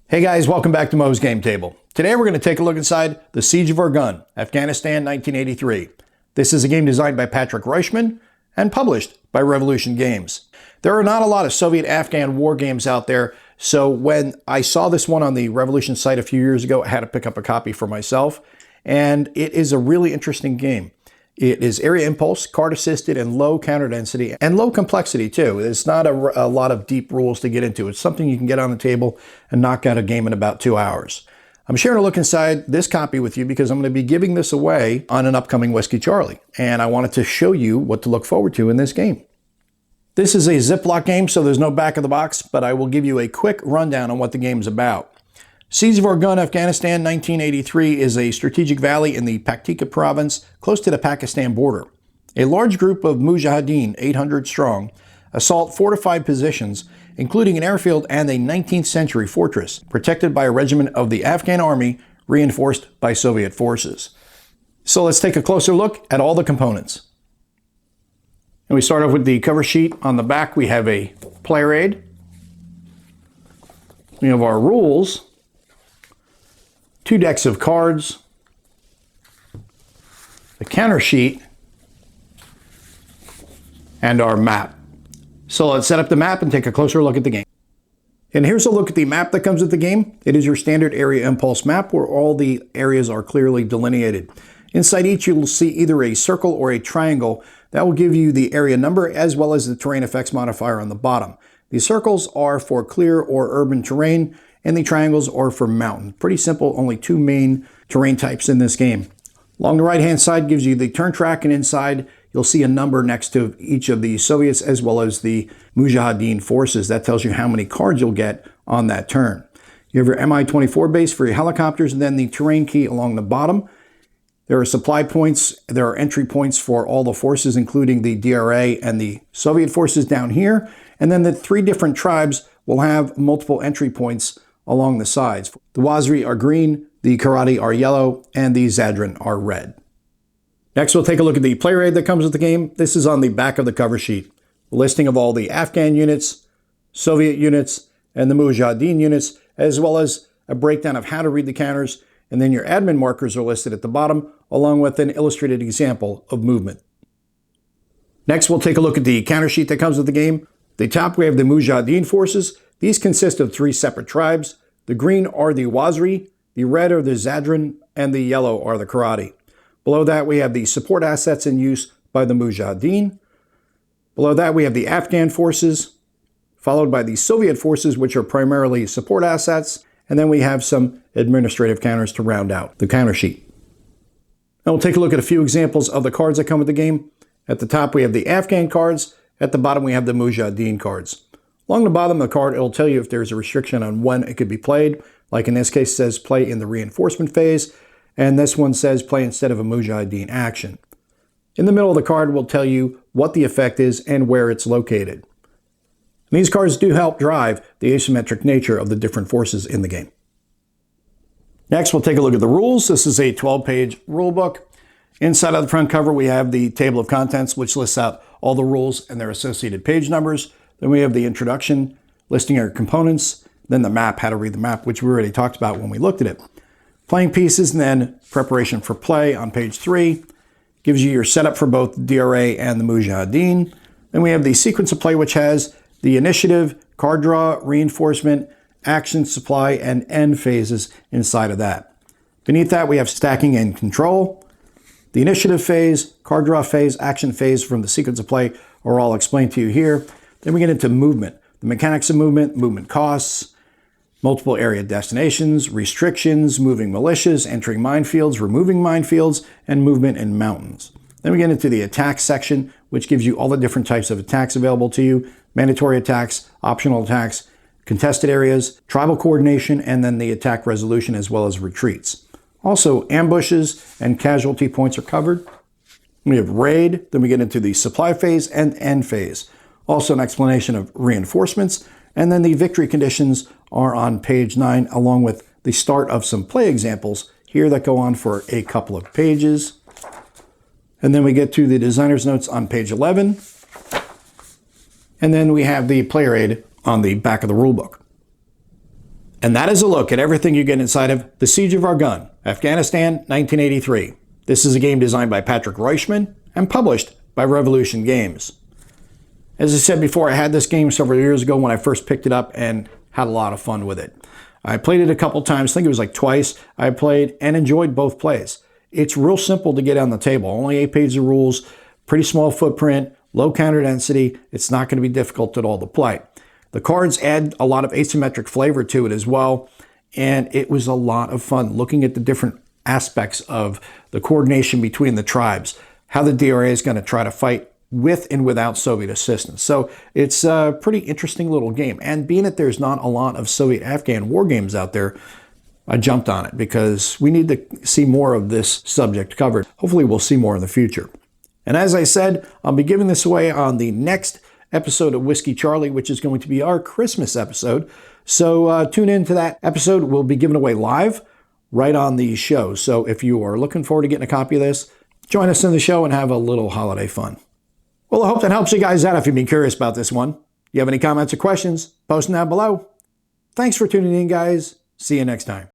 Hey guys, welcome back to Mo's Game Table. Today we're going to take a look inside the Siege of Orgun, Afghanistan 1983. This is a game designed by Patrick Reichman and published by Revolution Games. There are not a lot of Soviet-Afghan war games out there, so when I saw this one on the Revolution site a few years ago, I had to pick up a copy for myself, and it is a really interesting game. It is area impulse, card assisted, and low counter density, and low complexity too. It's not a lot of deep rules to get into. It's something you can get on the table and knock out a game in about 2 hours. I'm sharing a look inside this copy with you because I'm going to be giving this away on an upcoming Whiskey Charlie, and I wanted to show you what to look forward to in this game. This is a Ziploc game, so there's no back of the box, but I will give you a quick rundown on what the game's about. Siege of Orgun, Afghanistan 1983 is a strategic valley in the Paktika province close to the Pakistan border. A large group of Mujahideen, 800 strong, assault fortified positions, including an airfield and a 19th century fortress, protected by a regiment of the Afghan army reinforced by Soviet forces. So let's take a closer look at all the components. And we start off with the cover sheet. On the back we have a Playwright. We have our rules. 2 decks of cards, the counter sheet, and our map. So let's set up the map and take a closer look at the game. And here's a look at the map that comes with the game. It is your standard area impulse map where all the areas are clearly delineated. Inside each you'll see either a circle or a triangle. That will give you the area number as well as the terrain effects modifier on the bottom. The circles are for clear or urban terrain, and the triangles are for mountain. Pretty simple, only 2 main terrain types in this game. Along the right-hand side gives you the turn track, and inside you'll see a number next to each of the Soviets as well as the Mujahideen forces. That tells you how many cards you'll get on that turn. You have your Mi-24 base for your helicopters, and then the terrain key along the bottom. There are supply points, there are entry points for all the forces, including the DRA and the Soviet forces down here, and then the 3 different tribes will have multiple entry points along the sides. The Waziri are green, the Karate are yellow, and the Zadran are red. Next, we'll take a look at the Playwright that comes with the game. This is on the back of the cover sheet. A listing of all the Afghan units, Soviet units, and the Mujahideen units, as well as a breakdown of how to read the counters, and then your admin markers are listed at the bottom, along with an illustrated example of movement. Next, we'll take a look at the counter sheet that comes with the game. At the top, we have the Mujahideen forces. These consist of 3 separate tribes. The green are the Waziri, the red are the Zadran, and the yellow are the Karate. Below that, we have the support assets in use by the Mujahideen. Below that, we have the Afghan forces, followed by the Soviet forces, which are primarily support assets. And then we have some administrative counters to round out the counter sheet. Now we'll take a look at a few examples of the cards that come with the game. At the top, we have the Afghan cards. At the bottom, we have the Mujahideen cards. Along the bottom of the card, it'll tell you if there's a restriction on when it could be played. Like in this case, it says play in the reinforcement phase, and this one says play instead of a Mujahideen action. In the middle of the card will tell you what the effect is and where it's located. And these cards do help drive the asymmetric nature of the different forces in the game. Next, we'll take a look at the rules. This is a 12-page rule book. Inside of the front cover, we have the table of contents, which lists out all the rules and their associated page numbers. Then we have the introduction, listing our components, then the map, how to read the map, which we already talked about when we looked at it. Playing pieces, and then preparation for play on page 3. Gives you your setup for both the DRA and the Mujahideen. Then we have the sequence of play, which has the initiative, card draw, reinforcement, action, supply, and end phases inside of that. Beneath that, we have stacking and control. The initiative phase, card draw phase, action phase from the sequence of play are all explained to you here. Then we get into movement, the mechanics of movement, movement costs, multiple area destinations, restrictions, moving militias, entering minefields, removing minefields, and movement in mountains. Then we get into the attack section, which gives you all the different types of attacks available to you, mandatory attacks, optional attacks, contested areas, tribal coordination, and then the attack resolution as well as retreats. Also, ambushes and casualty points are covered. We have raid, then we get into the supply phase and end phase. Also an explanation of reinforcements, and then the victory conditions are on page 9, along with the start of some play examples here that go on for a couple of pages. And then we get to the designer's notes on page 11. And then we have the player aid on the back of the rulebook. And that is a look at everything you get inside of The Siege of Orgun, Afghanistan, 1983. This is a game designed by Patrick Reichman and published by Revolution Games. As I said before, I had this game several years ago when I first picked it up and had a lot of fun with it. I played it a couple times, I think it was like twice. I played and enjoyed both plays. It's real simple to get on the table. Only 8 pages of rules, pretty small footprint, low counter density. It's not going to be difficult at all to play. The cards add a lot of asymmetric flavor to it as well, and it was a lot of fun looking at the different aspects of the coordination between the tribes, how the DRA is going to try to fight with and without Soviet assistance. So it's a pretty interesting little game. And being that there's not a lot of Soviet-Afghan war games out there, I jumped on it because we need to see more of this subject covered. Hopefully we'll see more in the future. And as I said, I'll be giving this away on the next episode of Whiskey Charlie, which is going to be our Christmas episode. So tune in to that episode. We'll be giving away live right on the show. So if you are looking forward to getting a copy of this, join us in the show and have a little holiday fun. Well, I hope that helps you guys out if you've been curious about this one. You have any comments or questions, post them down below. Thanks for tuning in, guys. See you next time.